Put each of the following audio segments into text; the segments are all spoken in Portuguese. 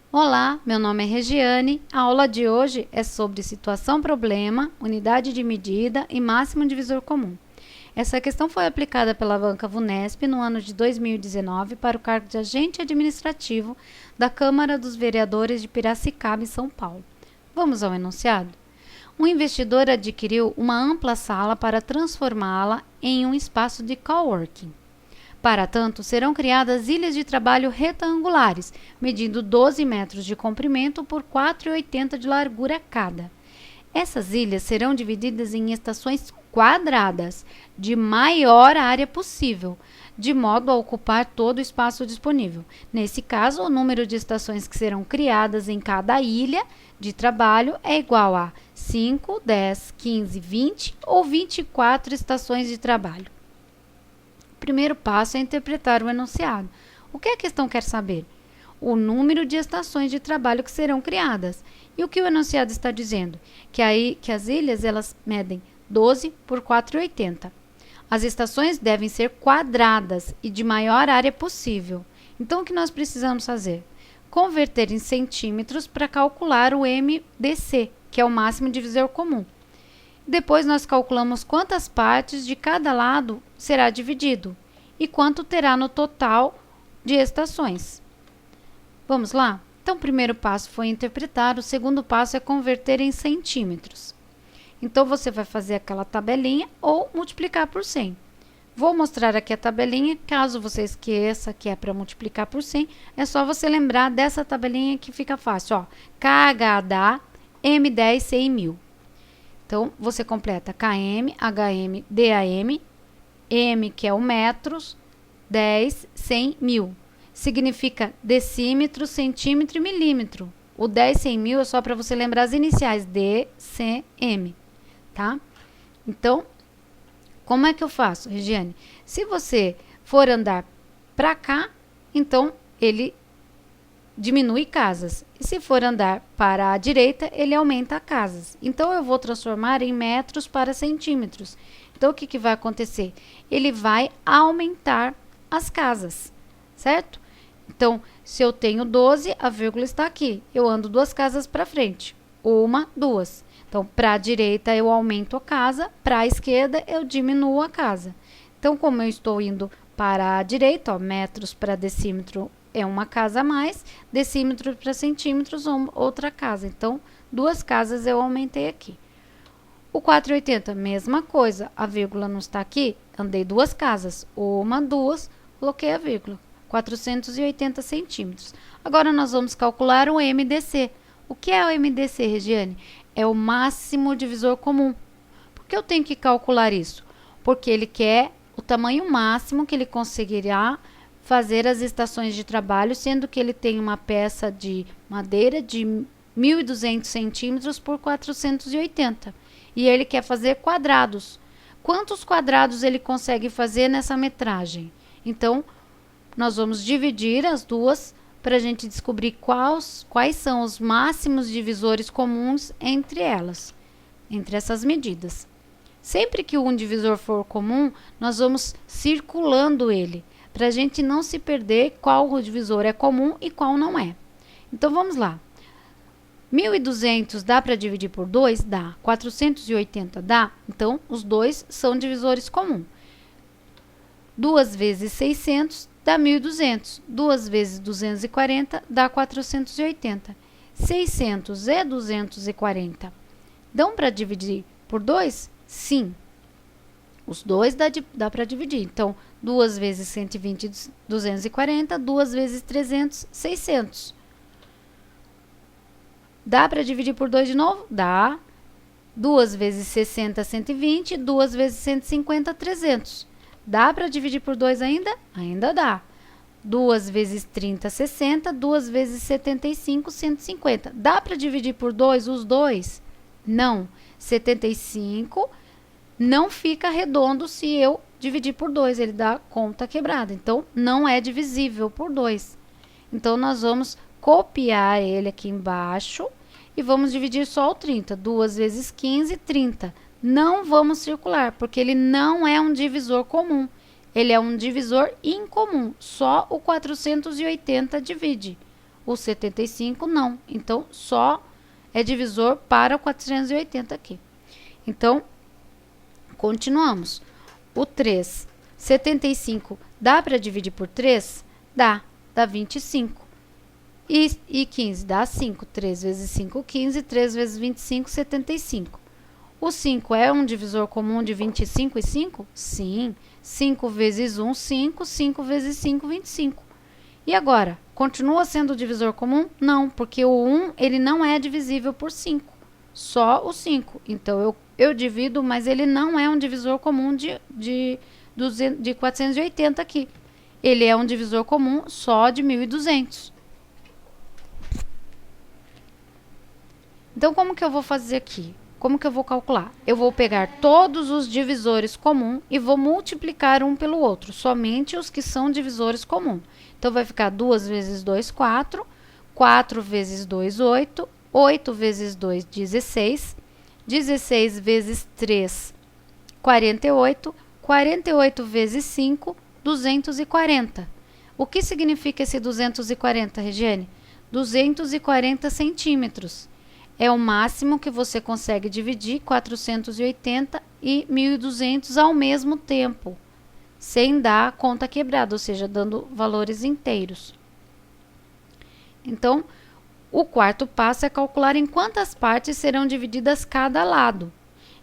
Olá, meu nome é Regiane. A aula de hoje é sobre situação-problema, unidade de medida e máximo divisor comum. Essa questão foi aplicada pela banca VUNESP no ano de 2019 para o cargo de agente administrativo da Câmara dos Vereadores de Piracicaba, em São Paulo. Vamos ao enunciado? Um investidor adquiriu uma ampla sala para transformá-la em um espaço de coworking. Para tanto, serão criadas ilhas de trabalho retangulares, medindo 12 metros de comprimento por 4,80 de largura cada. Essas ilhas serão divididas em estações quadradas, de maior área possível, de modo a ocupar todo o espaço disponível. Nesse caso, o número de estações que serão criadas em cada ilha de trabalho é igual a 5, 10, 15, 20 ou 24 estações de trabalho. O primeiro passo é interpretar o enunciado. O que a questão quer saber? O número de estações de trabalho que serão criadas. E o que o enunciado está dizendo? Que as ilhas elas medem 12 por 4,80. As estações devem ser quadradas e de maior área possível. Então, o que nós precisamos fazer? Converter em centímetros para calcular o MDC, que é o máximo divisor comum. Depois nós calculamos quantas partes de cada lado será dividido e quanto terá no total de estações. Vamos lá? Então, o primeiro passo foi interpretar, o segundo passo é converter em centímetros. Então, você vai fazer aquela tabelinha ou multiplicar por 100. Vou mostrar aqui a tabelinha, caso você esqueça que é para multiplicar por 100, é só você lembrar dessa tabelinha que fica fácil. Ó, KH dá M10, C e 1000. Então, você completa km, hm, dam, m, que é o metros, 10, 100, 1000. Significa decímetro, centímetro e milímetro. O 10, 100, 1000 é só para você lembrar as iniciais, D, C, M, tá? Então, como é que eu faço, Regiane? Se você for andar para cá, então ele diminui casas. E se for andar para a direita, ele aumenta casas. Então, eu vou transformar em metros para centímetros. Então, o que vai acontecer? Ele vai aumentar as casas, certo? Então, se eu tenho 12, a vírgula está aqui. Eu ando 2 casas para frente. 1, 2. Então, para a direita, eu aumento a casa. Para a esquerda, eu diminuo a casa. Então, como eu estou indo para a direita, ó, metros para decímetro é uma casa a mais, decímetro para centímetros, outra casa. Então, 2 casas eu aumentei aqui. O 4,80, mesma coisa. A vírgula não está aqui, andei 2 casas. 1, 2, coloquei a vírgula. 480 centímetros. Agora, nós vamos calcular o MDC. O que é o MDC, Regiane? É o máximo divisor comum. Por que eu tenho que calcular isso? Porque ele quer o tamanho máximo que ele conseguirá fazer as estações de trabalho, sendo que ele tem uma peça de madeira de 1.200 centímetros por 480. E ele quer fazer quadrados. Quantos quadrados ele consegue fazer nessa metragem? Então, nós vamos dividir as duas para a gente descobrir quais são os máximos divisores comuns entre elas, entre essas medidas. Sempre que um divisor for comum, nós vamos circulando ele, para a gente não se perder qual o divisor é comum e qual não é. Então, vamos lá. 1.200 dá para dividir por 2? Dá. 480 dá? Então, os dois são divisores comuns. 2 vezes 600 dá 1.200. 2 vezes 240 dá 480. 600 e 240 dão para dividir por 2? Sim. Os dois dá para dividir. Então, 2 vezes 120, 240. 2 vezes 300, 600. Dá para dividir por 2 de novo? Dá. 2 vezes 60, 120. 2 vezes 150, 300. Dá para dividir por 2 ainda? Ainda dá. 2 vezes 30, 60. 2 vezes 75, 150. Dá para dividir por 2 os dois? Não. 75 não fica redondo se eu dividir por 2. Ele dá conta quebrada. Então, não é divisível por 2. Então, nós vamos copiar ele aqui embaixo e vamos dividir só o 30. 2 vezes 15, 30. Não vamos circular, porque ele não é um divisor comum. Ele é um divisor incomum. Só o 480 divide. O 75 não. Então, só é divisor para o 480 aqui. Então, continuamos. O 3, 75, dá para dividir por 3? Dá 25. E 15 dá 5. 3 vezes 5, 15. 3 vezes 25, 75. O 5 é um divisor comum de 25 e 5? Sim. 5 vezes 1, 5. 5 vezes 5, 25. E agora, continua sendo o divisor comum? Não, porque o 1 ele não é divisível por 5. Só o 5. Então, eu divido, mas ele não é um divisor comum de 480 aqui. Ele é um divisor comum só de 1.200. Então, como que eu vou fazer aqui? Como que eu vou calcular? Eu vou pegar todos os divisores comuns e vou multiplicar um pelo outro, somente os que são divisores comuns. Então, vai ficar 2 vezes 2, 4, 4 vezes 2, 8, 8 vezes 2, 16, 16 vezes 3, 48, 48 vezes 5, 240. O que significa esse 240, Regiane? 240 centímetros. É o máximo que você consegue dividir 480 e 1.200 ao mesmo tempo, sem dar conta quebrada, ou seja, dando valores inteiros. Então, o quarto passo é calcular em quantas partes serão divididas cada lado.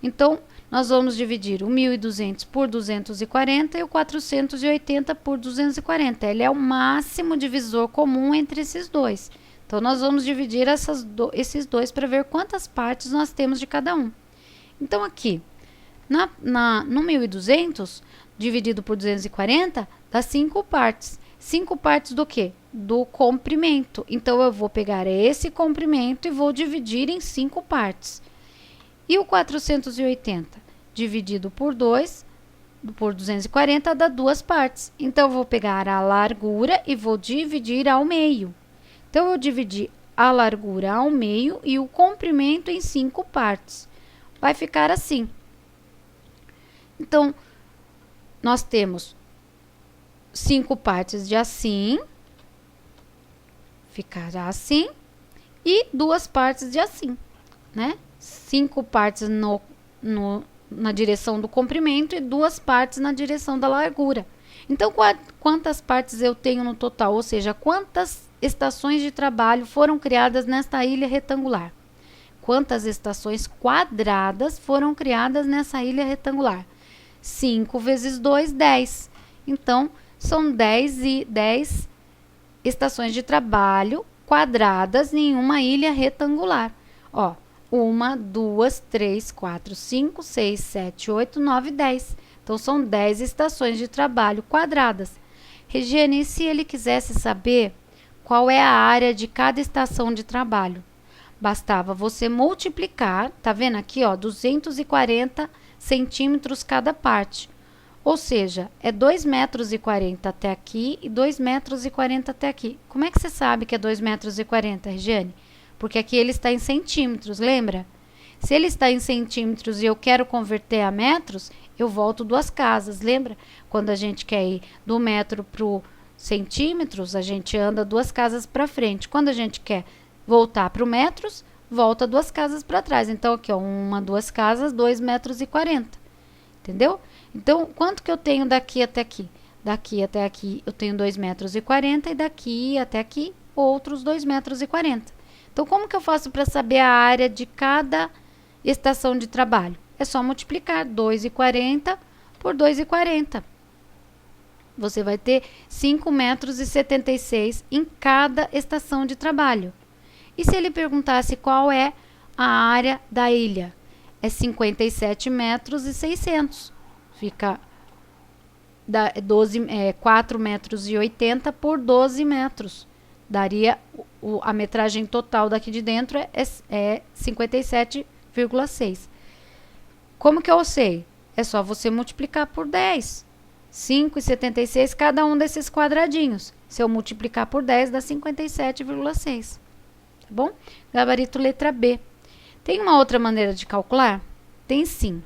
Então, nós vamos dividir o 1.200 por 240 e o 480 por 240. Ele é o máximo divisor comum entre esses dois. Então, nós vamos dividir esses dois para ver quantas partes nós temos de cada um. Então, aqui, no 1.200, dividido por 240, dá 5 partes. 5 partes do quê? Do comprimento. Então, eu vou pegar esse comprimento e vou dividir em 5 partes. E o 480, dividido por 2, por 240, dá 2 partes. Então, eu vou pegar a largura e vou dividir ao meio. Então, eu dividi a largura ao meio e o comprimento em 5 partes. Vai ficar assim. Então, nós temos 5 partes de assim, ficará assim, e 2 partes de assim, né? 5 partes na direção do comprimento e 2 partes na direção da largura. Então, quantas partes eu tenho no total? Ou seja, quantas estações de trabalho foram criadas nesta ilha retangular? Quantas estações quadradas foram criadas nessa ilha retangular? 5 vezes 2, 10. Então, são 10 estações de trabalho quadradas em uma ilha retangular. Ó, 1, 2, 3, 4, 5, 6, 7, 8, 9, 10. Então, são 10 estações de trabalho quadradas. Regiane, e se ele quisesse saber qual é a área de cada estação de trabalho? Bastava você multiplicar, tá vendo aqui, ó, 240 centímetros cada parte. Ou seja, é 2,40 metros até aqui e 2,40 metros até aqui. Como é que você sabe que é 2,40 metros, Regiane? Porque aqui ele está em centímetros, lembra? Se ele está em centímetros e eu quero converter a metros, eu volto 2 casas, lembra? Quando a gente quer ir do metro para o centímetros, a gente anda 2 casas para frente. Quando a gente quer voltar para o metros, volta 2 casas para trás. Então, aqui, ó, 1, 2 casas, 2,40 metros. Entendeu? Então, quanto que eu tenho daqui até aqui? Daqui até aqui eu tenho 2,40 metros e daqui até aqui outros 2,40 metros. Então, como que eu faço para saber a área de cada estação de trabalho? É só multiplicar 2,40 por 2,40. Você vai ter 5,76 metros em cada estação de trabalho. E se ele perguntasse qual é a área da ilha? É 57,6 metros. Fica 4,80 metros por 12 metros. Daria a metragem total daqui de dentro é 57,6. Como que eu sei? É só você multiplicar por 10. 5,76 cada um desses quadradinhos. Se eu multiplicar por 10, dá 57,6. Tá bom? Gabarito letra B. Tem uma outra maneira de calcular? Tem sim.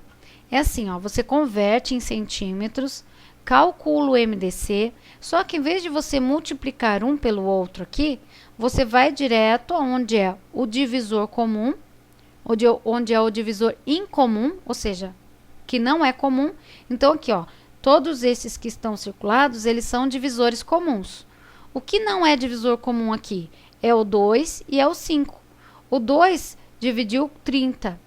É assim, ó, você converte em centímetros calcula o MDC, só que em vez de você multiplicar um pelo outro aqui, você vai direto aonde é o divisor comum, onde é o divisor incomum, ou seja, que não é comum. Então aqui, ó, todos esses que estão circulados, eles são divisores comuns. O que não é divisor comum aqui é o 2 e é o 5. O 2 dividiu 30.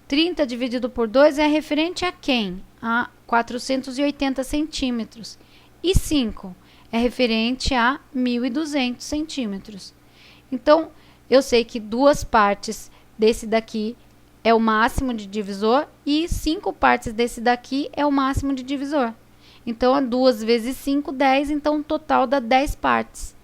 30 dividido por 2 é referente a quem? A 480 centímetros. E 5 é referente a 1.200 centímetros. Então, eu sei que 2 partes desse daqui é o máximo de divisor e 5 partes desse daqui é o máximo de divisor. Então, 2 vezes 5, 10, então o total dá 10 partes.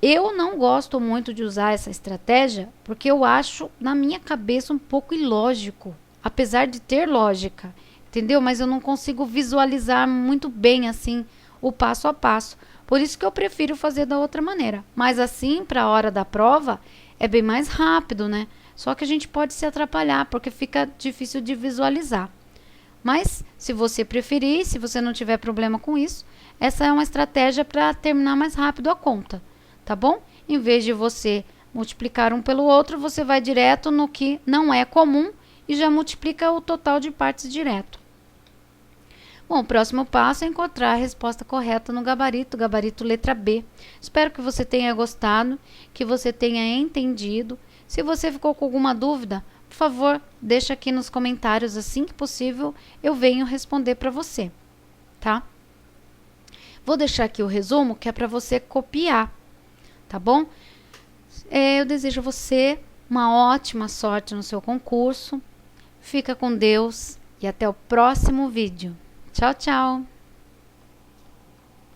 Eu não gosto muito de usar essa estratégia porque eu acho, na minha cabeça, um pouco ilógico, apesar de ter lógica, entendeu? Mas eu não consigo visualizar muito bem assim o passo a passo. Por isso que eu prefiro fazer da outra maneira. Mas assim, para a hora da prova, é bem mais rápido, né? Só que a gente pode se atrapalhar porque fica difícil de visualizar. Mas, se você preferir, se você não tiver problema com isso, essa é uma estratégia para terminar mais rápido a conta, tá bom? Em vez de você multiplicar um pelo outro, você vai direto no que não é comum e já multiplica o total de partes direto. Bom, o próximo passo é encontrar a resposta correta no gabarito letra B. Espero que você tenha gostado, que você tenha entendido. Se você ficou com alguma dúvida, por favor, deixa aqui nos comentários, assim que possível eu venho responder para você, tá? Vou deixar aqui o resumo que é para você copiar, tá bom? Eu desejo a você uma ótima sorte no seu concurso. Fica com Deus e até o próximo vídeo. Tchau, tchau!